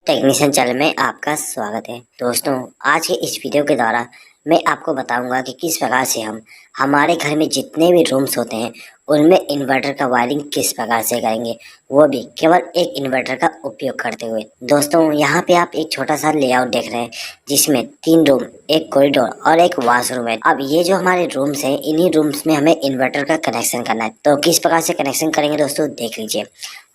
Technician channel में आपका स्वागत है। दोस्तों, आज के इस वीडियो के द्वारा मैं आपको बताऊंगा कि किस प्रकार से हम हमारे घर में जितने भी रूम्स होते हैं उनमें इन्वर्टर का वायरिंग किस प्रकार से करेंगे, वो भी केवल एक इन्वर्टर का उपयोग करते हुए। दोस्तों, यहाँ पे आप एक छोटा सा लेआउट देख रहे हैं जिसमें 3 रूम, एक कॉरिडोर और एक वॉशरूम है। अब ये जो हमारे रूम्स हैं, इन्हीं रूम्स में हमें इन्वर्टर का कनेक्शन करना है। तो किस प्रकार से कनेक्शन करेंगे दोस्तों, देख लीजिए।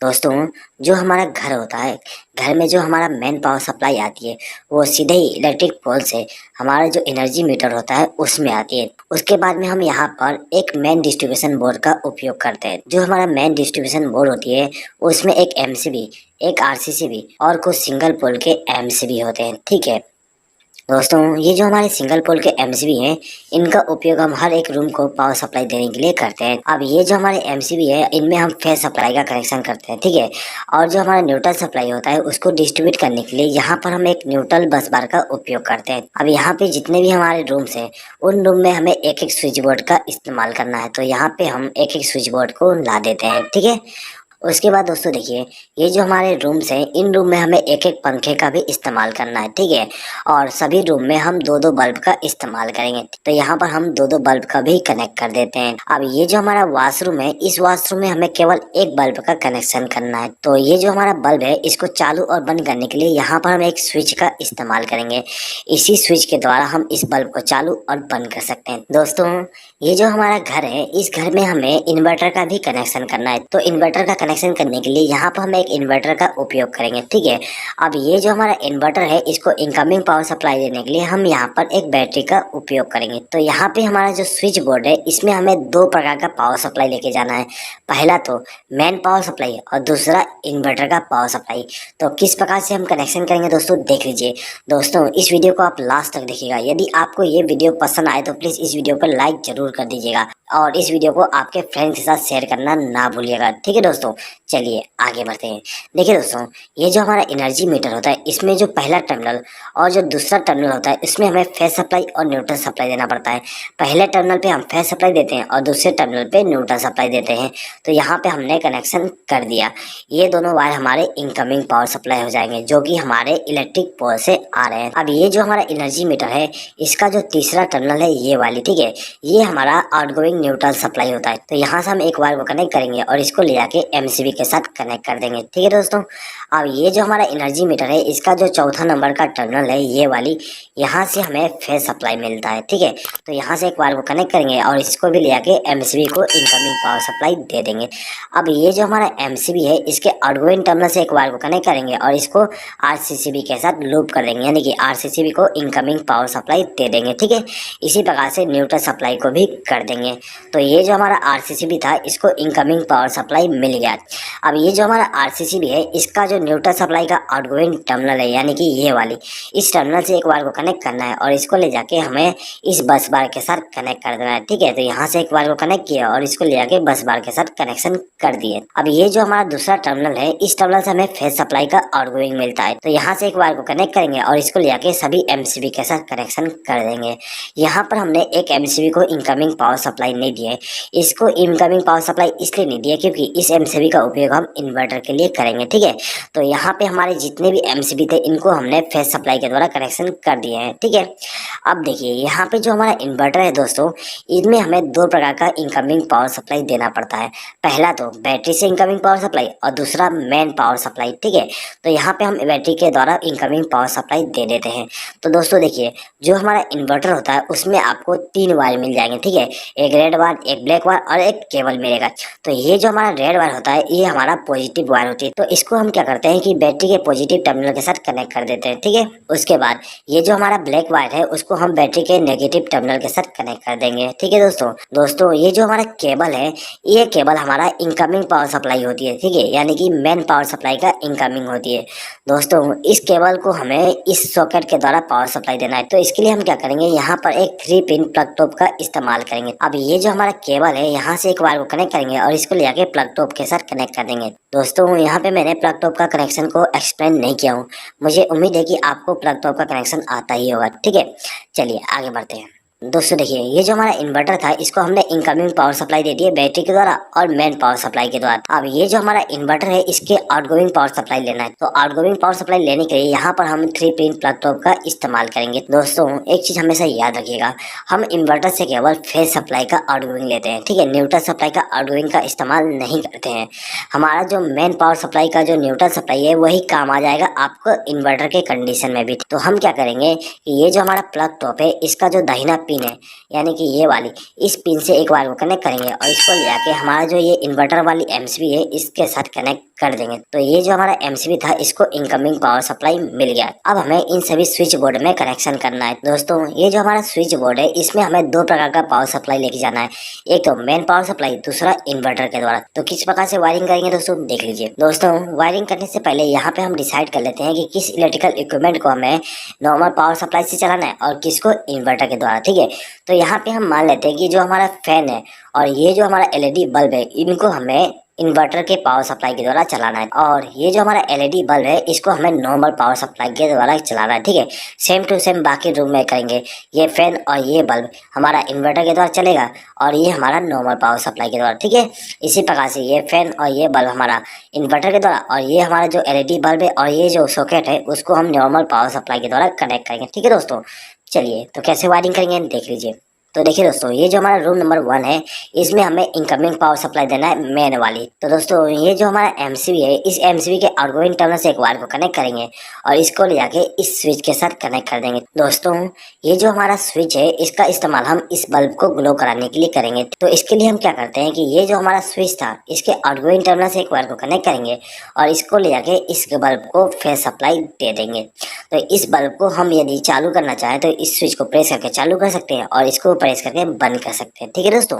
दोस्तों, जो हमारा घर होता है, घर में जो हमारा मेन पावर सप्लाई आती है वो सीधे ही इलेक्ट्रिक पोल से हमारा जो एनर्जी मीटर होता है उसमें आती है। उसके बाद में हम यहाँ पर एक मेन डिस्ट्रीब्यूशन बोर्ड का उपयोग करते हैं। जो हमारा मेन डिस्ट्रीब्यूशन बोर्ड होती है उसमें एक एमसीबी, एक आरसीसीबी और कुछ सिंगल पोल के एमसीबी होते हैं। ठीक है दोस्तों, ये जो हमारे सिंगल पोल के एमसीबी हैं, इनका उपयोग हम हर एक रूम को पावर सप्लाई देने के लिए करते हैं। अब ये जो हमारे एमसीबी है, इनमें हम फेस सप्लाई का कनेक्शन करते हैं। ठीक है, और जो हमारा न्यूट्रल सप्लाई होता है उसको डिस्ट्रीब्यूट करने के लिए यहाँ पर हम एक न्यूट्रल बस बार का उपयोग करते हैं। अब यहाँ पे जितने भी हमारे रूम्स हैं उन रूम में हमें एक एक स्विच बोर्ड का इस्तेमाल करना है। तो यहाँ पे हम एक एक स्विच बोर्ड को ला देते हैं। ठीक है, उसके बाद दोस्तों देखिए, ये जो हमारे रूम्स हैं, इन रूम में हमें एक एक पंखे का भी इस्तेमाल करना है। ठीक है, और सभी रूम में हम दो दो बल्ब का इस्तेमाल करेंगे। तो यहाँ पर हम दो दो बल्ब का भी कनेक्ट कर देते हैं। अब ये जो हमारा वॉशरूम है, इस वॉशरूम में हमें केवल एक बल्ब का कनेक्शन करना है। तो ये जो हमारा बल्ब है, इसको चालू और बंद करने के लिए यहाँ पर हम एक स्विच का इस्तेमाल करेंगे। इसी स्विच के द्वारा हम इस बल्ब को चालू और बंद कर सकते हैं। दोस्तों, ये जो हमारा घर है, इस घर में हमें इन्वर्टर का भी कनेक्शन करना है। तो इन्वर्टर का कनेक्शन करने के लिए यहाँ पर हम एक इन्वर्टर का उपयोग करेंगे। ठीक है, अब ये जो हमारा इन्वर्टर है, इसको इनकमिंग पावर सप्लाई देने के लिए हम यहाँ पर एक बैटरी का उपयोग करेंगे। तो यहाँ पे हमारा जो स्विच बोर्ड है, इसमें हमें दो प्रकार का पावर सप्लाई लेके जाना है। पहला तो मेन पावर सप्लाई और दूसरा इन्वर्टर का पावर सप्लाई। तो किस प्रकार से हम कनेक्शन करेंगे दोस्तों, देख लीजिए। दोस्तों, इस वीडियो को आप लास्ट तक देखिएगा। यदि आपको ये वीडियो पसंद आए तो प्लीज इस वीडियो को लाइक जरूर कर दीजिएगा और इस वीडियो को आपके फ्रेंड्स के साथ शेयर करना ना भूलिएगा। ठीक है दोस्तों, चलिए आगे बढ़ते हैं। देखिए दोस्तों, ये जो हमारा एनर्जी मीटर होता है, इसमें जो पहला टर्मिनल और जो दूसरा टर्मिनल होता है, इसमें हमें फेस सप्लाई और न्यूट्रल सप्लाई देना पड़ता है। पहले टर्मिनल पे हम फेस सप्लाई देते हैं और दूसरे टर्मिनल पे न्यूट्रल सप्लाई देते हैं। तो यहाँ पे हमने कनेक्शन कर दिया। ये दोनों वायर हमारे इनकमिंग पावर सप्लाई हो जाएंगे, जो कि हमारे इलेक्ट्रिक पोल से आ रहे हैं। अब ये जो हमारा एनर्जी मीटर है, इसका जो तीसरा टर्मिनल है, ये वाली, ठीक है, ये हमारा आउटगोइंग न्यूट्रल सप्लाई होता है। तो यहाँ से हम एक वायर को कनेक्ट करेंगे और इसको ले जाके एमसीबी के साथ कनेक्ट कर देंगे। ठीक है दोस्तों, अब ये जो हमारा एनर्जी मीटर है, इसका जो चौथा नंबर का टर्मिनल है, ये वाली, यहाँ से हमें फेस सप्लाई मिलता है। ठीक है, तो यहाँ से एक वायर को कनेक्ट करेंगे और इसको भी ले जाके एमसीबी को इनकमिंग पावर सप्लाई दे देंगे। अब ये जो हमारा एमसीबी है, इसके आउटगोइंग टर्मिनल से एक वायर को कनेक्ट करेंगे और इसको आरसीसीबी के साथ लूप कर देंगे, यानी कि आरसीसीबी को इनकमिंग पावर सप्लाई दे देंगे। ठीक है, इसी प्रकार से न्यूट्रल सप्लाई को भी कर देंगे। तो ये जो हमारा आरसीसीबी था, इसको इनकमिंग पावर सप्लाई मिल गया। अब ये जो हमारा आरसीसीबी है, इसका जो न्यूट्रल सप्लाई का आउटगोइंग टर्मिनल है, यानी कि ये वाली, इस टर्मिनल से एक वायर को कनेक्ट करना है और इसको ले जाके हमें इस बस बार के साथ कनेक्ट कर देना है। ठीक है, तो यहाँ से एक वायर को कनेक्ट किया और इसको ले जाके बस बार के साथ कनेक्शन कर दिए। अब ये जो हमारा दूसरा टर्मिनल है, इस टर्मिनल से हमें फेस सप्लाई का आउटगोइंग मिलता है। तो यहाँ से एक वायर को कनेक्ट करेंगे और इसको ले जाके सभी एमसीबी के साथ कनेक्शन कर देंगे। यहाँ पर हमने एक एमसीबी को इनकमिंग पावर सप्लाई नहीं दी है। इसको इनकमिंग पावर सप्लाई इसलिए नहीं दिया क्योंकि इस एमसीबी का उपयोग हम इन्वर्टर के लिए करेंगे। ठीक है, तो यहाँ पे हमारे जितने भी एमसीबी थे, इनको हमने फेस सप्लाई के द्वारा कनेक्शन कर दिए हैं। ठीक है, अब देखिए, यहाँ पे जो हमारा इन्वर्टर है दोस्तों, इनमें हमें दो प्रकार का इनकमिंग पावर सप्लाई देना पड़ता है। पहला तो बैटरी से इनकमिंग पावर सप्लाई और दूसरा मेन पावर सप्लाई। ठीक है, तो यहाँ पे हम बैटरी के द्वारा इनकमिंग पावर सप्लाई दे देते हैं। तो दोस्तों देखिए, जो हमारा इन्वर्टर होता है उसमें आपको 3 वायर मिल जाएंगे। ठीक है, एक रेड वायर, एक ब्लैक वायर और एक केबल मिलेगा। तो ये जो हमारा रेड वायर होता है, ये हमारा पॉजिटिव वायर होती है। तो इसको हम क्या करते हैं कि बैटरी के पॉजिटिव टर्मिनल के साथ कनेक्ट कर देते हैं। ठीक है, उसके बाद ये जो हमारा ब्लैक वायर है, उसको हम बैटरी के नेगेटिव टर्मिनल के साथ कनेक्ट कर देंगे। ठीक है दोस्तों, ये जो हमारा केबल है, ये केबल हमारा इनकमिंग पावर सप्लाई होती है। ठीक है, यानी कि मेन पावर सप्लाई का इनकमिंग होती है। दोस्तों, इस केबल को हमें इस सॉकेट के द्वारा पावर सप्लाई देना है। तो इसके लिए हम क्या करेंगे, यहाँ पर एक 3 पिन प्लग टॉप का इस्तेमाल करेंगे। अब ये जो हमारा केबल है, यहाँ से एक वायर को कनेक्ट करेंगे और इसको ले जाके प्लग टॉप के साथ कनेक्ट कर देंगे। दोस्तों, यहाँ पे मैंने प्लग टॉप का कनेक्शन को एक्सप्लेन नहीं किया हूँ। मुझे उम्मीद है कि आपको प्लग टॉप का कनेक्शन आता ही होगा। ठीक है, चलिए आगे बढ़ते हैं। दोस्तों देखिए, ये जो हमारा इन्वर्टर था इसको हमने इनकमिंग पावर सप्लाई दे दी है बैटरी के द्वारा और मेन पावर सप्लाई के द्वारा। अब ये जो हमारा इन्वर्टर है इसके आउटगोइंग पावर सप्लाई लेना है, तो आउटगोइंग पावर सप्लाई लेने के लिए यहाँ पर हम 3 पिन प्लग टॉप का इस्तेमाल करेंगे। दोस्तों एक चीज हमेशा याद रखिएगा, हम इन्वर्टर से केवल फेज सप्लाई का आउटगोइंग लेते हैं, ठीक है, न्यूट्रल सप्लाई का आउटगोइंग का इस्तेमाल नहीं करते हैं। हमारा जो मेन पावर सप्लाई का जो न्यूट्रल सप्लाई है वही काम आ जाएगा आपको इन्वर्टर के कंडीशन में भी। तो हम क्या करेंगे कि ये जो हमारा प्लग टॉप है इसका जो दाहिना पिन है यानी कि ये वाली, इस पिन से एक बार को कनेक्ट करेंगे और इसको ले जाके हमारा जो ये इन्वर्टर वाली एमसीबी है इसके साथ कनेक्ट कर देंगे। तो ये जो हमारा एमसीबी था इसको इनकमिंग पावर सप्लाई मिल गया। अब हमें इन सभी स्विच बोर्ड में कनेक्शन करना है। दोस्तों ये जो हमारा स्विच बोर्ड है इसमें हमें 2 प्रकार का पावर सप्लाई लेके जाना है, एक तो मेन पावर सप्लाई, दूसरा इन्वर्टर के द्वारा। तो किस प्रकार से वायरिंग करेंगे दोस्तों देख लीजिए। दोस्तों वायरिंग करने से पहले यहाँ पे हम डिसाइड कर लेते हैं कि किस इलेक्ट्रिकल इक्विपमेंट को हमें नॉर्मल पावर सप्लाई से चलाना है और किसको इन्वर्टर के द्वारा, ठीक है। तो यहाँ पे हम मान लेते हैं कि जो हमारा फैन है और ये जो हमारा एलईडी बल्ब है इनको हमें इन्वर्टर के पावर सप्लाई के द्वारा चलाना है, और ये जो हमारा एलईडी बल्ब है इसको हमें नॉर्मल पावर सप्लाई के द्वारा चलाना है, ठीक है। सेम टू सेम बाकी रूम में करेंगे। ये फैन और ये बल्ब हमारा इन्वर्टर के द्वारा चलेगा और ये हमारा नॉर्मल पावर सप्लाई के द्वारा, ठीक है। इसी प्रकार से ये फैन और ये बल्ब हमारा इन्वर्टर के द्वारा और ये हमारा जो एलईडी बल्ब है और ये जो सॉकेट है उसको हम नॉर्मल पावर सप्लाई के द्वारा कनेक्ट करेंगे, ठीक है दोस्तों। चलिए तो कैसे वायरिंग करेंगे देख लीजिए। तो देखिए दोस्तों ये जो हमारा रूम नंबर 1 है इसमें हमें इनकमिंग पावर सप्लाई देना है मेन वाली। तो दोस्तों ये जो हमारा एमसीबी है इस एमसीबी के आउटगोइंग टर्मिनल से एक वायर को कनेक्ट करेंगे और इसको ले जाके इस स्विच के साथ कनेक्ट कर देंगे। दोस्तों ये जो हमारा स्विच है इसका इस्तेमाल हम इस बल्ब को ग्लो कराने के लिए करेंगे। तो इसके लिए हम क्या करते हैं कि ये जो हमारा स्विच था इसके आउटगोइंग टर्मिनल से एक वायर को कनेक्ट करेंगे और इसको ले जाके इस बल्ब को फेज सप्लाई दे देंगे। तो इस बल्ब को हम यदि चालू करना चाहें तो इस स्विच को प्रेस करके चालू कर सकते हैं और इसको प्रेस करके बंद कर सकते हैं, ठीक है दोस्तों।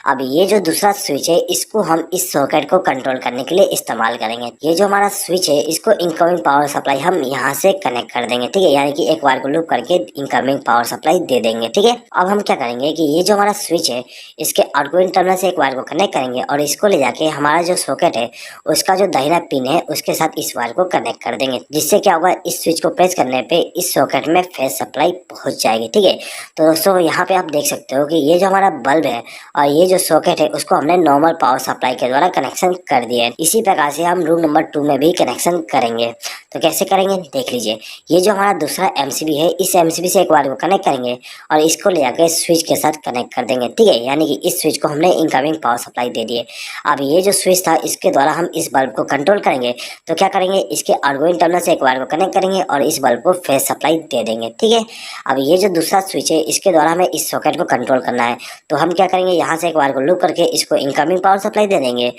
अब ये जो दूसरा स्विच है इसको हम इस सॉकेट को कंट्रोल करने के लिए इस्तेमाल करेंगे। ये जो हमारा स्विच है इसको इनकमिंग पावर सप्लाई हम यहाँ से कनेक्ट कर देंगे, ठीक है, यानी कि एक बार को लूप करके इनकमिंग पावर सप्लाई दे देंगे, ठीक है। अब हम क्या करेंगे कि ये जो हमारा स्विच है इसके आउटगोइंग टर्मिनल से एक वायर को कनेक्ट करेंगे और इसको ले जाके हमारा जो सॉकेट है उसका जो दाहिना पिन है उसके साथ इस वायर को कनेक्ट कर देंगे, जिससे क्या होगा इस स्विच को प्रेस करने पे इस सॉकेट में फेज सप्लाई पहुंच जाएगी, ठीक है। तो दोस्तों यहाँ पे आप देख सकते हो कि ये जो हमारा बल्ब है और ये जो सॉकेट है उसको हमने नॉर्मल पावर सप्लाई के द्वारा कनेक्शन कर दिया है। इसी प्रकार से हम रूम नंबर 2 में भी कनेक्शन करेंगे। तो कैसे करेंगे देख लीजिए। ये जो हमारा दूसरा एमसीबी है इस एमसीबी से एक बार को कनेक्ट करेंगे और इसको ले जाकर स्विच के साथ कनेक्ट कर देंगे, ठीक है, यानी कि इस स्विच को हमने इनकमिंग पावर सप्लाई दे दी है। अब ये जो स्विच था इसके द्वारा हम इस बल्ब को कंट्रोल करेंगे। तो क्या करेंगे इसके आउटगोइंग टर्मिनल से एक बार को कनेक्ट करेंगे और इस बल्ब को फेज सप्लाई दे देंगे, ठीक है। अब ये जो दूसरा स्विच है इसके द्वारा हमें इस सॉकेट को कंट्रोल करना है। तो हम क्या करेंगे यहाँ से एक बार को लूप करके इसको इनकमिंग पावर सप्लाई दे देंगे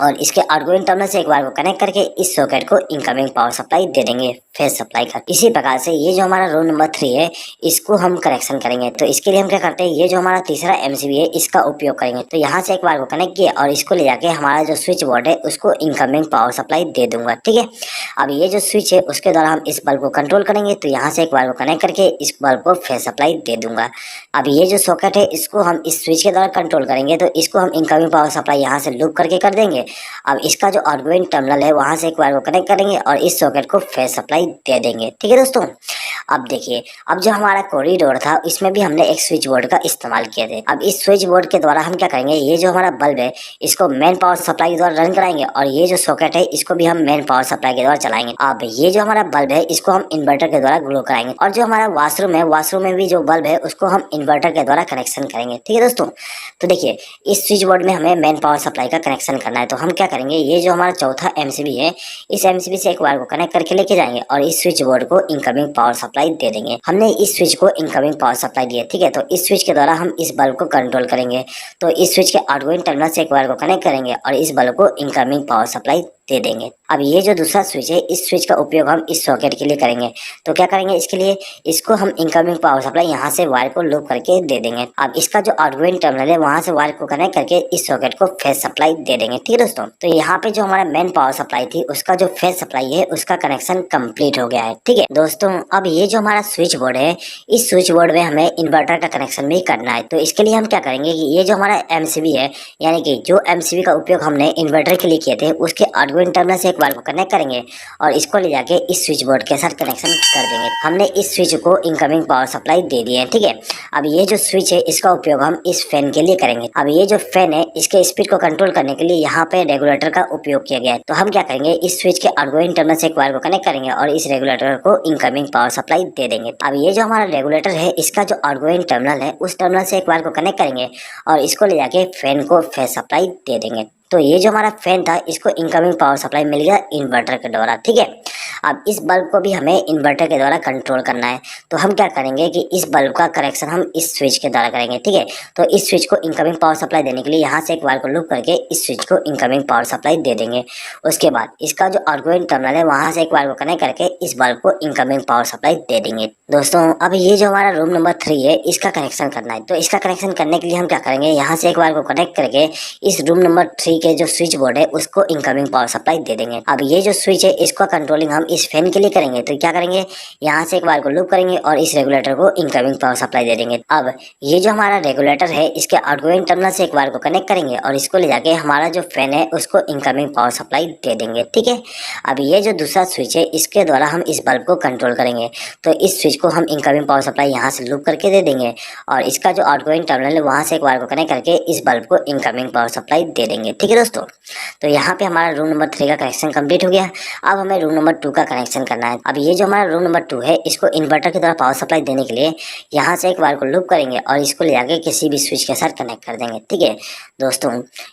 और इसके आउटगोइंग टर्मिनल से एक बार को कनेक्ट करके इस सॉकेट को इनकमिंग पावर सप्लाई दे देंगे फेज सप्लाई का। इसी प्रकार से ये जो हमारा रोल नंबर 3 है इसको हम कनेक्शन करेंगे। तो इसके लिए हम क्या करते हैं, ये जो हमारा तीसरा एमसीबी है इसका उपयोग करेंगे। तो यहाँ से एक बार को कनेक्ट किया और इसको ले जाके हमारा जो स्विच बोर्ड है उसको इनकमिंग पावर सप्लाई दे दूंगा, ठीक है। अब ये जो स्विच है उसके द्वारा हम इस बल्ब को कंट्रोल करेंगे। तो यहाँ से एक बार को कनेक्ट करके इस बल्ब को फेज सप्लाई दे दूंगा। अब ये जो सॉकेट है इसको हम इस स्विच के द्वारा कंट्रोल करेंगे। तो इसको हम इनकमिंग पावर सप्लाई यहाँ से लूप करके कर देंगे। अब इसका जो आउटगोइंग टर्मिनल है वहाँ से एक बार को कनेक्ट करेंगे और इस सॉकेट को फेज सप्लाई दे देंगे, ठीक है दोस्तों। अब देखिए, अब जो हमारा कॉरिडोर था इसमें भी हमने एक स्विच बोर्ड का इस्तेमाल किए थे। अब इस स्विच बोर्ड के द्वारा हम क्या करेंगे, ये जो हमारा बल्ब है इसको मेन पावर सप्लाई के द्वारा रन कराएंगे और ये जो सॉकेट है इसको भी हम मेन पावर सप्लाई के द्वारा चलाएंगे। अब ये जो हमारा बल्ब है इसको हम इन्वर्टर के द्वारा ग्लो कराएंगे और जो हमारा वॉशरूम है वॉशरूम में भी जो बल्ब है उसको हम इन्वर्टर के द्वारा कनेक्शन करेंगे, ठीक है दोस्तों। तो देखिए इस स्विच बोर्ड में हमें मेन पावर सप्लाई का कनेक्शन करना है। तो हम क्या करेंगे, ये जो हमारा चौथा एमसीबी है इस एमसीबी से एक बार को कनेक्ट करके लेके जाएंगे और इस स्विच बोर्ड को इनकमिंग पावर सप्लाई दे देंगे। हमने इस स्विच को इनकमिंग पावर सप्लाई दी है, ठीक है। तो इस स्विच के द्वारा हम इस बल्ब को कंट्रोल करेंगे। तो इस स्विच के आउटगोइंग टर्मिनल से एक बार को कनेक्ट करेंगे और इस बल्ब को इनकमिंग पावर सप्लाई दे देंगे। अब ये जो दूसरा स्विच है इस स्विच का उपयोग हम इस सॉकेट के लिए करेंगे। तो क्या करेंगे इसके लिए, इसको हम इनकमिंग पावर सप्लाई यहाँ से वायर को लूप करके दे देंगे। अब इसका जो आउटगोइंग टर्मिनल है वहाँ से वायर को कनेक्ट करके इस सॉकेट को फेज सप्लाई दे देंगे, ठीक है दोस्तों। तो यहाँ पे जो हमारा मेन पावर सप्लाई थी उसका जो फेज सप्लाई है उसका कनेक्शन कंप्लीट हो गया है, ठीक है दोस्तों। अब ये जो हमारा स्विच बोर्ड है इस स्विच बोर्ड में हमें इन्वर्टर का कनेक्शन भी करना है। तो इसके लिए हम क्या करेंगे कि ये जो हमारा एमसीबी है यानी कि जो एमसीबी का उपयोग हमने इन्वर्टर के लिए किए थे उसके आउटगोइंग आर्गुइन टर्मिनल से एक वायर को कनेक्ट करेंगे और इसको ले जाके इस स्विच बोर्ड के साथ कनेक्शन कर देंगे। हमने इस स्विच को इनकमिंग पावर सप्लाई दे दी है, ठीक है। अब ये जो स्विच है इसका उपयोग हम इस फैन के लिए करेंगे। अब ये जो फैन है इसके स्पीड को कंट्रोल करने के लिए यहाँ पे रेगुलेटर का उपयोग किया गया है। तो हम क्या करेंगे, इस स्विच के आउटगोइंग टर्मिनल से एक वायर को कनेक्ट करेंगे और इस रेगुलेटर को इनकमिंग पावर सप्लाई दे देंगे। अब ये जो हमारा रेगुलेटर है इसका जो आउटगोइंग टर्मिनल है उस टर्मिनल से एक वायर को कनेक्ट करेंगे और इसको ले जाके फैन को फेस सप्लाई दे देंगे। तो ये जो हमारा फैन था इसको इनकमिंग पावर सप्लाई मिल गया इन्वर्टर के द्वारा, ठीक है। अब इस बल्ब को भी हमें इन्वर्टर के द्वारा कंट्रोल करना है। तो हम क्या करेंगे कि इस बल्ब का कनेक्शन हम इस स्विच के द्वारा करेंगे, ठीक है। तो इस स्विच को इनकमिंग पावर सप्लाई देने के लिए यहाँ से एक वायर को लूप करके इस स्विच को इनकमिंग पावर सप्लाई दे देंगे। उसके बाद इसका जो आउटगोइंग टर्मिनल है वहाँ से एक वायर को कनेक्ट करके इस बल्ब को इनकमिंग पावर सप्लाई दे देंगे। दोस्तों अब ये जो हमारा रूम नंबर 3 है इसका कनेक्शन करना है। तो इसका कनेक्शन करने के लिए हम क्या करेंगे, यहाँ से एक वायर को कनेक्ट करके इस रूम नंबर 3 के जो स्विच बोर्ड है उसको इनकमिंग पावर सप्लाई दे देंगे। अब ये जो स्विच है इसका कंट्रोलिंग हम इस फैन के लिए करेंगे। तो क्या करेंगे, यहाँ से एक वायर को लूप करेंगे और इस रेगुलेटर को इनकमिंग पावर सप्लाई दे देंगे। अब ये जो हमारा रेगुलेटर है इसके आउटगोइंग टर्मिनल से एक वायर को कनेक्ट करेंगे और इसको ले जाके हमारा जो फैन है उसको इनकमिंग पावर सप्लाई दे देंगे, ठीक है। अब ये जो दूसरा स्विच है इसके द्वारा हम इस बल्ब को कंट्रोल करेंगे। तो इस स्विच को हम इनकमिंग पावर सप्लाई यहाँ से लूप करके दे देंगे और इसका जो आउटगोइंग टर्मिनल है वहाँ से एक वायर को कनेक्ट करके इस बल्ब को इनकमिंग पावर सप्लाई दे देंगे, ठीक है दोस्तों। तो यहाँ पे हमारा रूम नंबर 3 का कनेक्शन कंप्लीट हो गया। अब हमें रूम नंबर 2 का कनेक्शन करना है। अब ये जो हमारा रूम नंबर 2 है इसको इन्वर्टर के द्वारा पावर सप्लाई देने के लिए यहाँ से एक वायर को लूप करेंगे और इसको ले जाके किसी भी स्विच के साथ कनेक्ट कर देंगे, ठीक है दोस्तों।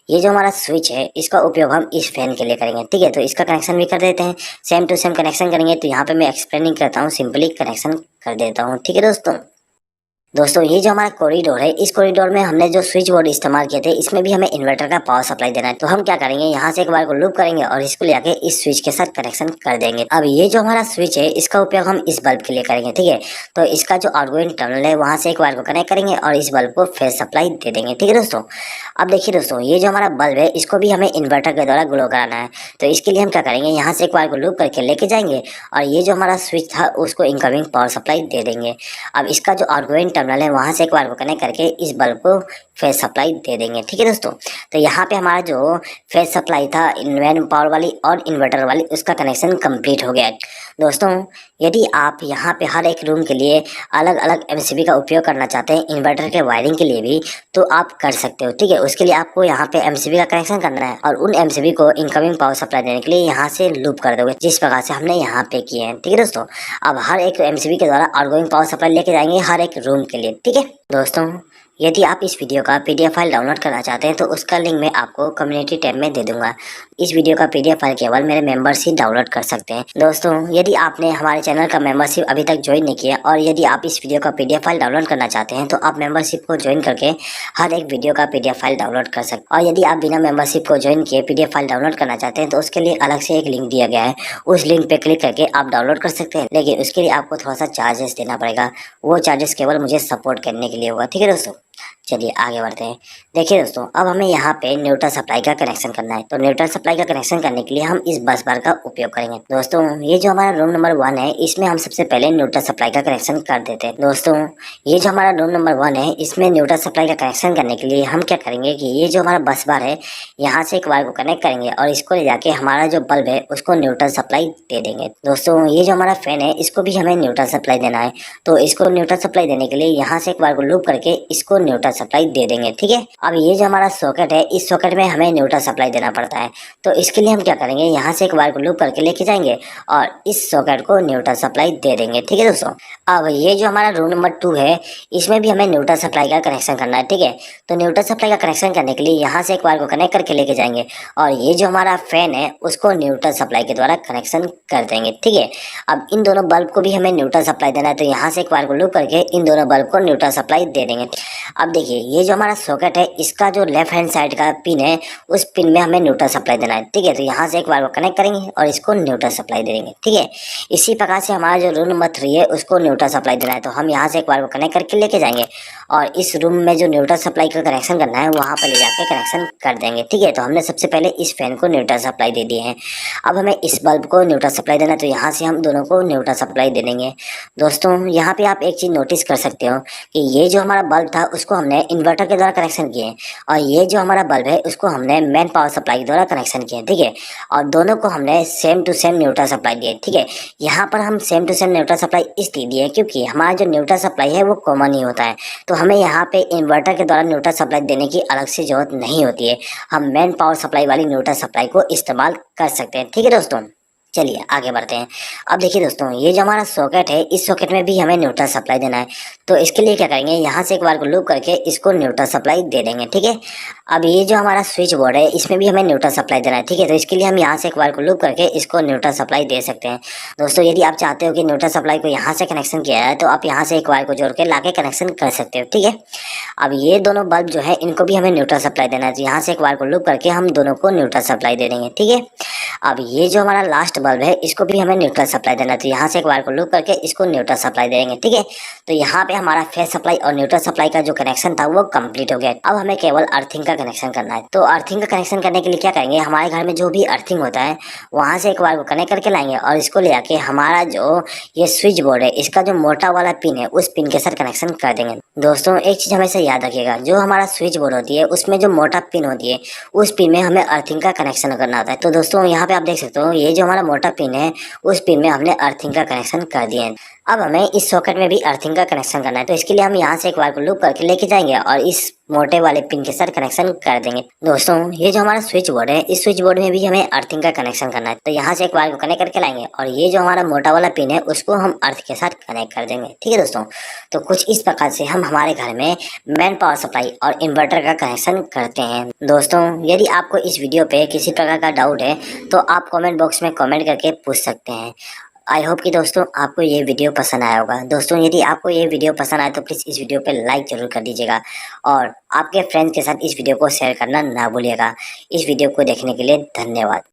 ये जो हमारा स्विच है इसका उपयोग हम इस फैन के लिए करेंगे, ठीक है। तो इसका कनेक्शन भी कर देते हैं, सेम टू सेम कनेक्शन करेंगे। तो यहाँ पे मैं एक्सप्लेनिंग करता हूँ, सिंपली कनेक्शन कर देता हूँ, ठीक है दोस्तों ये जो हमारा कॉरिडोर है इस कॉरिडोर में हमने जो स्विच बोर्ड इस्तेमाल किए थे इसमें भी हमें इन्वर्टर का पावर सप्लाई देना है। तो हम क्या करेंगे, यहाँ से एक बार को लूप करेंगे और इसको लेके इस स्विच के साथ कनेक्शन कर देंगे। अब ये जो हमारा स्विच है इसका उपयोग हम इस बल्ब के लिए करेंगे, ठीक है। तो इसका जो आउटगोइंग टर्मिनल है वहाँ से एक बार को कनेक्ट करेंगे और इस बल्ब को फेस सप्लाई दे देंगे, ठीक है दोस्तों। अब देखिए दोस्तों ये जो हमारा बल्ब है इसको भी हमें इन्वर्टर के द्वारा ग्लो कराना है। तो इसके लिए हम क्या करेंगे, यहाँ से एक बार को लूप करके लेके जाएंगे और ये जो हमारा स्विच था उसको इनकमिंग पावर सप्लाई दे देंगे। अब इसका जो आउटगोइंग टर्मिनल है वहाँ से एक बार को कनेक्ट करके इस बल्ब को फेस सप्लाई दे देंगे, ठीक है दोस्तों। तो यहाँ पे हमारा जो फेस सप्लाई था इनवैन पावर वाली और इन्वर्टर वाली उसका कनेक्शन कंप्लीट हो गया दोस्तों। यदि आप यहाँ पे हर एक रूम के लिए अलग अलग एमसीबी का उपयोग करना चाहते हैं इन्वर्टर के वायरिंग के लिए भी तो आप कर सकते हो, ठीक है। उसके लिए आपको यहाँ पे एमसीबी का कनेक्शन करना है और उन एमसीबी को इनकमिंग पावर सप्लाई देने के लिए यहाँ से लूप कर दोगे जिस प्रकार से हमने यहाँ पे किए हैं, ठीक है दोस्तों। अब हर एक एमसीबी के द्वारा आउटगोइंग पावर सप्लाई लेके जाएंगे हर एक रूम के लिए, ठीक है दोस्तों। यदि आप इस वीडियो का पीडीएफ फाइल डाउनलोड करना चाहते हैं तो उसका लिंक मैं आपको कम्युनिटी टैब में दे दूंगा। इस वीडियो का पीडीएफ फाइल केवल मेरे मेंबर्स ही डाउनलोड कर सकते हैं। दोस्तों यदि आपने हमारे चैनल का मेंबरशिप अभी तक ज्वाइन नहीं किया और यदि आप इस वीडियो का पीडीएफ फाइल डाउनलोड करना चाहते हैं तो आप मेंबरशिप को ज्वाइन करके हर एक वीडियो का पीडीएफ फाइल डाउनलोड कर सकते हैं। और यदि आप बिना मेंबरशिप को ज्वाइन किए पीडीएफ फाइल डाउनलोड करना चाहते हैं तो उसके लिए अलग से एक लिंक दिया गया है, उस लिंक पे क्लिक करके आप डाउनलोड कर सकते हैं। लेकिन उसके लिए आपको थोड़ा सा चार्जेस देना पड़ेगा, वो चार्जेस केवल मुझे सपोर्ट करने के लिए होगा, ठीक है दोस्तों। चलिए आगे बढ़ते हैं। देखिए दोस्तों अब हमें यहाँ पे न्यूट्रल सप्लाई का कनेक्शन करना है। तो न्यूट्रल सप्लाई का कनेक्शन करने के लिए हम इस बस बार का उपयोग करेंगे। दोस्तों ये जो हमारा रूम नंबर 1 है इसमें हम सबसे पहले न्यूट्रल सप्लाई का कनेक्शन कर देते हैं। दोस्तों ये जो हमारा रूम नंबर 1 है इसमें न्यूट्रल सप्लाई का कनेक्शन करने के लिए हम क्या करेंगे कि ये जो हमारा बस बार है यहाँ से एक वायर को कनेक्ट करेंगे और इसको ले जाके हमारा जो बल्ब है उसको न्यूट्रल सप्लाई दे देंगे। दोस्तों ये जो हमारा फैन है इसको भी हमें न्यूट्रल सप्लाई देना है। तो इसको न्यूट्रल सप्लाई देने के लिए यहाँ से एक वायर को लूप करके इसको न्यूट्रल सप्लाई दे देंगे, ठीक है। अब ये जो हमारा सॉकेट है इस सॉकेट में हमें न्यूट्रल सप्लाई देना पड़ता है। तो इसके लिए हम क्या करेंगे, यहाँ से एक वायर को लूप करके लेके जाएंगे और इस सॉकेट को न्यूट्रल सप्लाई दे देंगे, ठीक है दोस्तों। अब ये जो हमारा रूम नंबर 2 है इसमें भी हमें न्यूट्रल सप्लाई का कनेक्शन करना है, ठीक है। तो न्यूट्रल सप्लाई का कनेक्शन करने के लिए यहाँ से एक वायर को कनेक्ट करके लेके जाएंगे और ये जो हमारा फैन है उसको न्यूट्रल सप्लाई के द्वारा कनेक्शन कर देंगे, ठीक है। अब इन दोनों बल्ब को भी हमें न्यूट्रल सप्लाई देना है। तो यहाँ से एक वायर को लूप करके इन दोनों बल्ब को न्यूट्रल सप्लाई दे देंगे। अब देखिए ये जो हमारा सॉकेट है इसका जो लेफ्ट हैंड साइड का पिन है उस पिन में हमें न्यूट्रल सप्लाई देना है, ठीक है। तो यहाँ से एक बार को कनेक्ट करेंगे और इसको न्यूट्रल सप्लाई दे देंगे, ठीक है। इसी प्रकार से हमारा जो रूम नंबर 3 है उसको न्यूट्रल सप्लाई देना है। तो हम यहाँ से एक बार को कनेक्ट करके लेके जाएंगे और इस रूम में जो न्यूट्रल सप्लाई का कनेक्शन करना है वहाँ पर ले जाकर कनेक्शन कर देंगे, ठीक है। तो हमने सबसे पहले इस फैन को न्यूट्रल सप्लाई दे दिए हैं। अब हमें इस बल्ब को न्यूट्रल सप्लाई देना है। तो यहाँ से हम दोनों को न्यूट्रल सप्लाई दे देंगे। दोस्तों यहाँ पे आप एक चीज़ नोटिस कर सकते हो कि ये जो हमारा बल्ब था उसको हमने हमने इन्वर्टर के द्वारा कनेक्शन किए हैं और ये जो हमारा बल्ब है उसको हमने मेन पावर सप्लाई के द्वारा कनेक्शन किए हैं, ठीक है। और दोनों को हमने same to same neutral supply दिए, ठीक है। यहाँ पर हम same to same neutral supply इसलिए दिए क्योंकि हमारा जो न्यूट्रल सप्लाई है वो कॉमन ही होता है, तो हमें यहाँ पे इन्वर्टर के द्वारा न्यूट्रल सप्लाई देने की अलग से जरूरत नहीं होती है। हम मेन पावर सप्लाई वाली न्यूट्रल सप्लाई को इस्तेमाल कर सकते हैं, ठीक है दोस्तों। चलिए आगे बढ़ते हैं। अब देखिए दोस्तों, ये जो हमारा सॉकेट है इस सॉकेट में भी हमें न्यूट्रल सप्लाई देना है, तो इसके लिए क्या करेंगे, यहाँ से एक बार को लूप करके इसको न्यूट्रल सप्लाई दे देंगे, ठीक है। अब ये जो हमारा स्विच बोर्ड है इसमें भी हमें न्यूट्रल सप्लाई देना है, ठीक है। तो इसके लिए हम यहाँ से एक बार को लूप करके इसको न्यूट्रल सप्लाई दे सकते हैं। दोस्तों यदि आप चाहते हो कि न्यूट्रल सप्लाई को यहाँ से कनेक्शन किया है तो आप यहाँ से एक वायर को जोड़ के ला के कनेक्शन कर सकते हो, ठीक है। अब ये दोनों बल्ब जो है इनको भी हमें न्यूट्रल सप्लाई देना है, तो यहाँ से एक वायर को लूप करके हम दोनों को न्यूट्रल सप्लाई दे देंगे, ठीक है। अब ये जो हमारा लास्ट बल्ब है इसको भी हमें न्यूट्रल सप्लाई देना है, तो यहाँ से एक वायर को लूप करके इसको न्यूट्रल सप्लाई देंगे, ठीक है। तो यहाँ पे हमारा फेस सप्लाई और न्यूट्रल सप्लाई का जो कनेक्शन था वो कंप्लीट हो गया। अब हमें केवल अर्थिंग का कनेक्शन करना है, तो अर्थिंग का कनेक्शन करने के लिए क्या करेंगे, हमारे घर में जो भी अर्थिंग होता है वहाँ से एक वायर को कनेक्ट करके लाएंगे और इसको ले आके हमारा जो ये स्विच बोर्ड है इसका जो मोटा वाला पिन है उस पिन के साथ कनेक्शन कर देंगे। दोस्तों एक चीज़ हमेशा याद रखिएगा, जो हमारा स्विच बोर्ड होती है उसमें जो मोटा पिन होती है उस पिन में हमें अर्थिंग का कनेक्शन करना होता है। तो दोस्तों यहाँ पे आप देख सकते हो ये जो हमारा मोटा पिन है उस पिन में हमने अर्थिंग का कनेक्शन कर दिया है। अब हमें इस सॉकेट में भी अर्थिंग का कनेक्शन करना है, तो इसके लिए हम यहाँ से एक वायर को लूप करके लेके जाएंगे और इस मोटे वाले पिन के साथ कनेक्शन कर देंगे। दोस्तों ये जो हमारा स्विच बोर्ड है इस स्विच बोर्ड में भी हमें अर्थिंग का कनेक्शन करना है, तो यहाँ से एक वायर को कनेक्ट करके लाएंगे और ये जो हमारा मोटा वाला पिन है उसको हम अर्थ के साथ कनेक्ट कर देंगे, ठीक है दोस्तों। तो कुछ इस प्रकार से हम हमारे घर में मेन पावर सप्लाई और इन्वर्टर का कनेक्शन करते हैं। दोस्तों यदि आपको इस वीडियो पे किसी प्रकार का डाउट है तो आप कमेंट बॉक्स में कमेंट करके पूछ सकते हैं। आई होप कि दोस्तों आपको ये वीडियो पसंद आया होगा। दोस्तों यदि आपको ये वीडियो पसंद आए तो प्लीज़ इस वीडियो पे लाइक जरूर कर दीजिएगा और आपके फ्रेंड्स के साथ इस वीडियो को शेयर करना ना भूलिएगा। इस वीडियो को देखने के लिए धन्यवाद।